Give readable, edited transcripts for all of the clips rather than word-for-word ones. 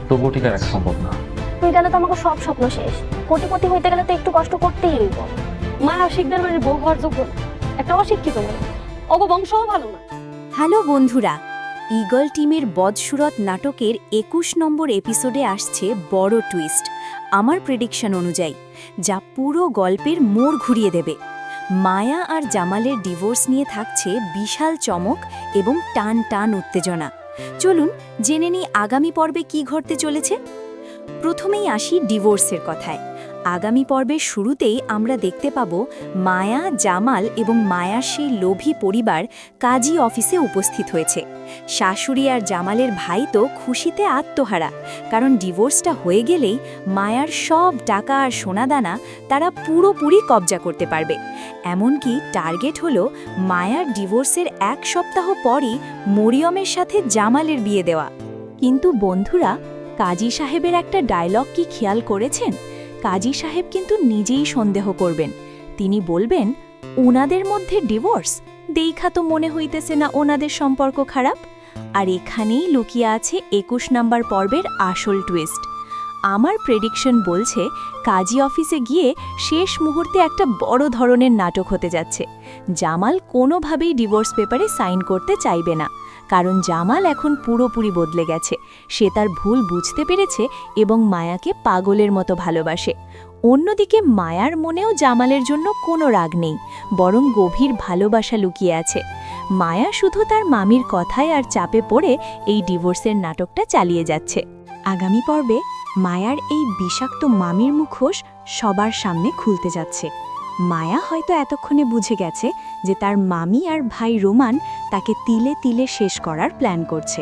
তবুও ঠিক রাখা সম্ভব না। তুই গেলে তো আমাকে সব স্বপ্ন শেষ। কোটিপতি হইতে গেলে তো একটু কষ্ট করতেই হইব। মা শিকদার বাড়ির বউ হওয়ার যোগ্য না। একটা অশিক্ষিত মেয়ে, অগো বংশও ভালো না। হ্যালো বন্ধুরা, ঈগল টিমের বদসুরত নাটকের ২১ নম্বর এপিসোডে আসছে বড় টুইস্ট আমার প্রেডিকশন অনুযায়ী, যা পুরো গল্পের মোড় ঘুরিয়ে দেবে। মায়া আর জামালের ডিভোর্স নিয়ে থাকছে বিশাল চমক এবং টান টান উত্তেজনা। চলুন জেনে নিই আগামী পর্বে কি ঘটতে চলেছে। প্রথমেই আসি ডিভোর্সের কথায়। আগামী পর্বের শুরুতেই আমরা দেখতে পাব মায়া, জামাল এবং মায়ার সেই লোভী পরিবার কাজী অফিসে উপস্থিত হয়েছে। শাশুড়ি আর জামালের ভাই তো খুশিতে আত্মহারা, কারণ ডিভোর্সটা হয়ে গেলেই মায়ার সব টাকা আর সোনাদানা তারা পুরোপুরি কবজা করতে পারবে। এমনকি টার্গেট হলো মায়ার ডিভোর্সের ১ সপ্তাহ পরই মরিয়মের সাথে জামালের বিয়ে দেওয়া। কিন্তু বন্ধুরা, কাজী সাহেবের একটা ডায়লগ কি খেয়াল করেছেন? কাজী সাহেব কিন্তু নিজেই সন্দেহ করবেন। তিনি বলবেন, ওনাদের মধ্যে ডিভোর্স দেখা তো মনে হইতেছে না ওনাদের সম্পর্ক খারাপ। আর এখানেই লুকিয়ে আছে ২১ নম্বর পর্বের আসল টুইস্ট। আমার প্রেডিকশন বলছে কাজী অফিসে গিয়ে শেষ মুহূর্তে একটা বড় ধরনের নাটক হতে যাচ্ছে। জামাল কোনোভাবেই ডিভোর্স পেপারে সাইন করতে চাইবে না, কারণ জামাল এখন পুরোপুরি বদলে গেছে। সে তার ভুল বুঝতে পেরেছে এবং মায়াকে পাগলের মতো ভালোবাসে। অন্যদিকে মায়ার মনেও জামালের জন্য কোনো রাগ নেই, বরং গভীর ভালোবাসা লুকিয়ে আছে। মায়া শুধু তার মামির কথায় আর চাপে পড়ে এই ডিভোর্সের নাটকটা চালিয়ে যাচ্ছে। আগামী পর্বে মায়ার এই বিষাক্ত মামির মুখোশ সবার সামনে খুলতে যাচ্ছে। মায়া হয়তো এতক্ষণে বুঝে গেছে যে তার মামি আর ভাই রোমান তাকে তিলে তিলে শেষ করার প্ল্যান করছে।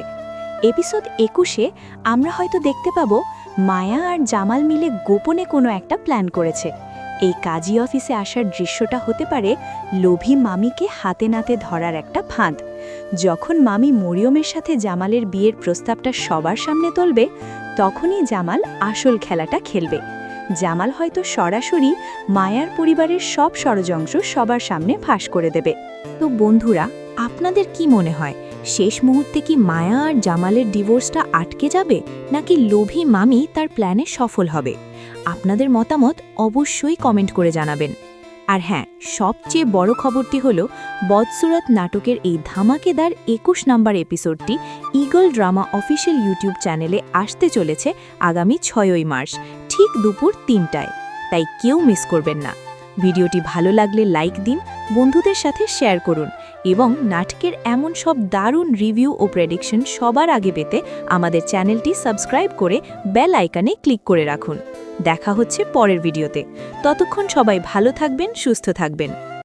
এপিসোড ২১-এ আমরা হয়তো দেখতে পাব মায়া আর জামাল মিলে গোপনে কোনো একটা প্ল্যান করেছে। এই কাজী অফিসে আসার দৃশ্যটা হতে পারে লোভী মামিকে হাতে নাতে ধরার একটা ফাঁদ। যখন মামি মরিয়মের সাথে জামালের বিয়ের প্রস্তাবটা সবার সামনে তুলবে, তখনই জামাল আসল খেলাটা খেলবে। জামাল হয়তো সরাসরি মায়ার পরিবারের সব ষড়যন্ত্র সবার সামনে ফাঁস করে দেবে। তো বন্ধুরা, আপনাদের কি মনে হয়, শেষ মুহূর্তে কি মায়া আর জামালের ডিভোর্সটা আটকে যাবে, নাকি লোভী মামি তার প্ল্যানে সফল হবে? আপনাদের মতামত অবশ্যই কমেন্ট করে জানাবেন। আর হ্যাঁ, সবচেয়ে বড় খবরটি হলো বদসুরত নাটকের এই ধামাকেদার ২১ নম্বর এপিসোডটি ঈগল ড্রামা অফিসিয়াল ইউটিউব চ্যানেলে আসতে চলেছে আগামী ৬ই মার্চ, ঠিক দুপুর ৩টায়। তাই কেউ মিস করবেন না। ভিডিওটি ভালো লাগলে লাইক দিন, বন্ধুদের সাথে শেয়ার করুন এবং নাটকের এমন সব দারুণ রিভিউ ও প্রেডিকশন সবার আগে পেতে আমাদের চ্যানেলটি সাবস্ক্রাইব করে বেল আইকনে ক্লিক করে রাখুন। দেখা হচ্ছে পরের ভিডিওতে। ততক্ষণ সবাই ভালো থাকবেন, সুস্থ থাকবেন।